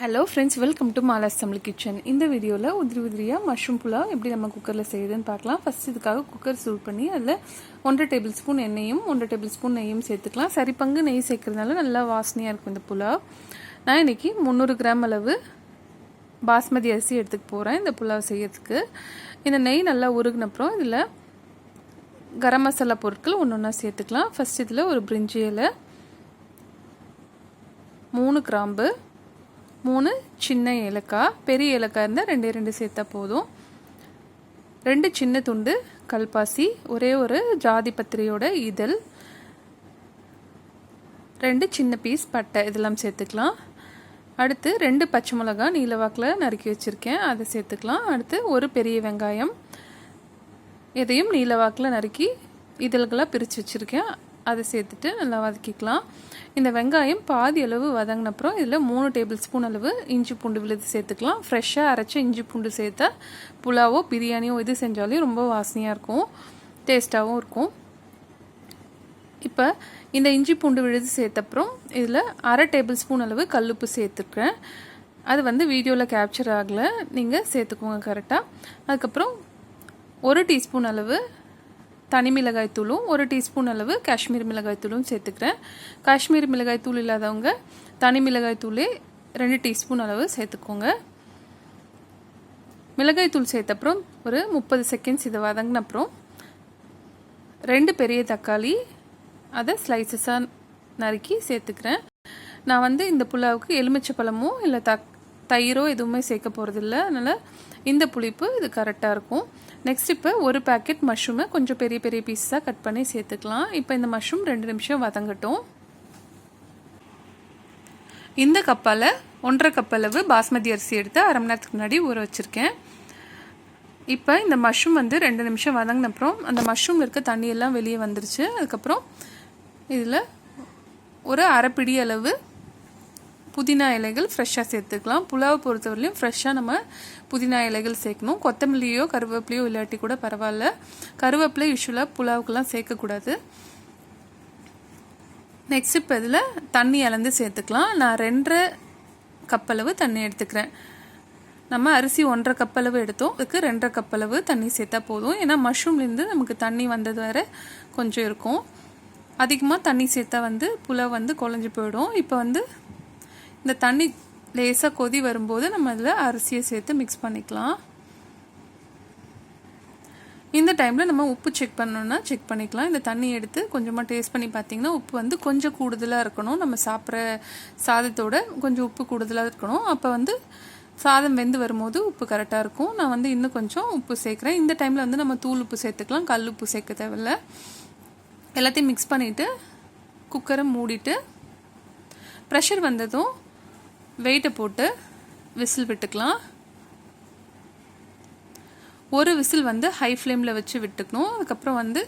Hello friends, welcome to Mala's Tamil kitchen. இந்த வீடியோவில் உதிரியாக மஷ்ரூம் புலாவ் எப்படி நம்ம குக்கரில் செய்யுதுன்னு பார்க்கலாம். ஃபஸ்ட் இதுக்காக குக்கர் சூட் பண்ணி அதில் 1.5 டேபிள் ஸ்பூன் எண்ணெயும் 1.5 டேபிள் ஸ்பூன் நெய்யும் சேர்த்துக்கலாம். சரி பங்கு நெய் சேர்க்கறதுனால நல்லா வாசனையாக இருக்கும் இந்த புலாவ். நான் இன்றைக்கி 300 கிராம் அளவு பாஸ்மதி அரிசி எடுத்துக்க போகிறேன் இந்த புலாவ் செய்யறதுக்கு. இந்த நெய் நல்லா உருகினப்புறம் இதில் கரம் மசாலா பொருட்கள் ஒன்று ஒன்றா சேர்த்துக்கலாம். ஃபஸ்ட் இதில் ஒரு பிரிஞ்சி இலை, 3 கிராம்பு, 3 சின்ன ஏலக்காய், பெரிய ஏலக்காய் இருந்தால் 2 சேர்த்தா போதும். 2 சின்ன துண்டு கல்பாசி, ஒரே ஒரு ஜாதி பத்திரியோட இதழ், 2 சின்ன பீஸ் பட்டை இதெல்லாம் சேர்த்துக்கலாம். அடுத்து 2 பச்சை மிளகாய் நீலவாக்கில் நறுக்கி வச்சுருக்கேன், அதை சேர்த்துக்கலாம். அடுத்து ஒரு பெரிய வெங்காயம், இதையும் நீலவாக்கில் நறுக்கி இதழ்களாக பிரித்து வச்சுருக்கேன், அதை சேர்த்துட்டு நல்லா வதக்கிக்கலாம். இந்த வெங்காயம் பாதி அளவு வதங்கினப்புறம் இதில் 3 டேபிள் ஸ்பூன் அளவு இஞ்சி பூண்டு விழுது சேர்த்துக்கலாம். ஃப்ரெஷ்ஷாக அரைச்ச இஞ்சி பூண்டு சேர்த்தா புலாவோ பிரியாணியோ இது செஞ்சாலே ரொம்ப வாசனையாக இருக்கும், டேஸ்ட்டாகவும் இருக்கும். இப்போ இந்த இஞ்சி பூண்டு விழுது சேர்த்தப்புறம் இதில் 1/2 டேபிள் ஸ்பூன் அளவு கல்லுப்பு சேர்த்துக்கிறேன். அது வீடியோவில் கேப்சர் ஆகலை, நீங்கள் சேர்த்துக்கோங்க கரெக்டாக. அதுக்கப்புறம் 1 டீஸ்பூன் அளவு தனி மிளகாய் தூளும் 1 டீஸ்பூன் அளவு காஷ்மீர் மிளகாய் தூளும் சேர்த்துக்கிறேன். காஷ்மீர் மிளகாய் தூள் இல்லாதவங்க தனி மிளகாய் தூளே 2 டீஸ்பூன் அளவு சேர்த்துக்கோங்க. மிளகாய் தூள் சேர்த்தப்புறம் ஒரு 30 செகண்ட்ஸ் இதை வதங்கினப்புறம் 2 பெரிய தக்காளி அதை ஸ்லைசஸாக நறுக்கி சேர்த்துக்கிறேன். நான் இந்த புலாவுக்கு எலுமிச்சை பழமோ இல்லை தயிரோ எதுவுமே சேர்க்க போகிறதில்ல, அதனால் இந்த புளிப்பு இது கரெக்டாக இருக்கும். நெக்ஸ்ட் இப்போ ஒரு பேக்கெட் மஷ்ரூமை கொஞ்சம் பெரிய பெரிய பீஸாக கட் பண்ணி சேர்த்துக்கலாம். இப்போ இந்த மஷ்ரூம் 2 நிமிஷம் வதங்கட்டும். இந்த கப்பால் 1.5 கப் அளவு பாஸ்மதி அரிசி எடுத்து அரை மணி நேரத்துக்கு முன்னாடி ஊற வச்சுருக்கேன். இப்போ இந்த மஷ்ரூம் 2 நிமிஷம் வதங்கினப்புறம் அந்த மஷ்ரூம் இருக்க தண்ணியெல்லாம் வெளியே வந்துருச்சு. அதுக்கப்புறம் இதில் ஒரு அரை பிடி அளவு புதினா இலைகள் ஃப்ரெஷ்ஷாக சேர்த்துக்கலாம். புலாவை பொறுத்தவரையிலையும் ஃப்ரெஷ்ஷாக நம்ம புதினா இலைகள் சேர்க்கணும். கொத்தமல்லியோ கருவேப்பிலையோ இல்லாட்டி கூட பரவாயில்ல. கருவேப்பிலை யூஸ்வலாக புலாவுக்கெல்லாம் சேர்க்கக்கூடாது. நெக்ஸ்ட் இப்போ இதில் தண்ணி அளந்து சேர்த்துக்கலாம். நான் 2.5 கப் அளவு தண்ணி எடுத்துக்கிறேன். நம்ம அரிசி 1.5 கப் அளவு எடுத்தோம், அதுக்கு 2.5 கப் அளவு தண்ணி சேர்த்தா போதும். ஏன்னா மஷ்ரூம்லேருந்து நமக்கு தண்ணி வந்தது வேறு கொஞ்சம் இருக்கும். அதிகமாக தண்ணி சேர்த்தா புலாவ் குழஞ்சி போயிடும். இப்போ இந்த தண்ணி லேசாக கொதி வரும்போது நம்ம அதில் அரிசியை சேர்த்து மிக்ஸ் பண்ணிக்கலாம். இந்த டைமில் நம்ம உப்பு செக் பண்ணணுன்னா செக் பண்ணிக்கலாம். இந்த தண்ணி எடுத்து கொஞ்சமாக டேஸ்ட் பண்ணி பார்த்தீங்கன்னா உப்பு கொஞ்சம் கூடுதலாக இருக்கணும். நம்ம சாப்பிட்ற சாதத்தோட கொஞ்சம் உப்பு கூடுதலாக இருக்கணும். அப்போ சாதம் வெந்து வரும்போது உப்பு கரெக்டாக இருக்கும். நான் இன்னும் கொஞ்சம் உப்பு சேர்க்குறேன். இந்த டைமில் நம்ம தூள் உப்பு சேர்த்துக்கலாம், கல் உப்பு சேர்க்க தேவையில்ல. எல்லாத்தையும் மிக்ஸ் பண்ணிவிட்டு குக்கரை மூடிட்டு ப்ரெஷர் வந்ததும் வெயிட்டை போட்டு விசில் விட்டுக்கலாம். ஒரு விசில் ஹை ஃப்ளேமில் வச்சு விட்டுக்கணும். அதுக்கப்புறம்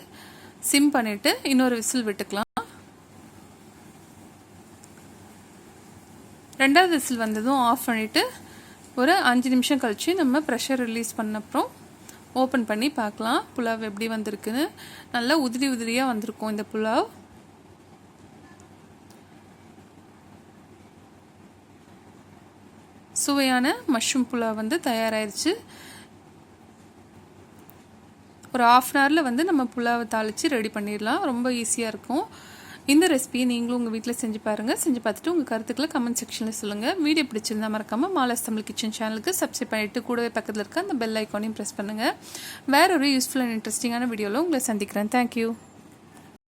சிம் பண்ணிவிட்டு இன்னொரு விசில் விட்டுக்கலாம். 2வது விசில் வந்ததும் ஆஃப் பண்ணிவிட்டு ஒரு 5 நிமிஷம் கழித்து நம்ம ப்ரெஷர் ரிலீஸ் பண்ணப்புறம் ஓப்பன் பண்ணி பார்க்கலாம் புலாவ் எப்படி வந்திருக்குன்னு. நல்லா உதிரியாக வந்திருக்கும் இந்த புலாவ். சுவையான மஷ்ரூம் புலாவ் தயாராகிடுச்சு. ஒரு 1/2 அன் ஹவரில் நம்ம புலாவை தாளித்து ரெடி பண்ணிடலாம். ரொம்ப ஈஸியாக இருக்கும். இந்த ரெசிபியை நீங்களும் உங்கள் வீட்டில் செஞ்சு பாருங்கள். செஞ்சு பார்த்துட்டு உங்கள் கருத்துக்களை கமெண்ட் செக்ஷனில் சொல்லுங்கள். வீடியோ பிடிச்சிருந்தா மறக்காமல் மாலாஸ் தமிழ் கிச்சன் சேனலுக்கு சப்ஸ்கிரைப் பண்ணிவிட்டு கூடவே பக்கத்தில் இருக்க அந்த பெல் ஐக்கானையும் ப்ரெஸ் பண்ணுங்கள். வேற ஒரு யூஸ்ஃபுல் அண்ட் இன்ட்ரெஸ்டிங்கான வீடியோவில் உங்களை சந்திக்கிறேன். தேங்க்யூ.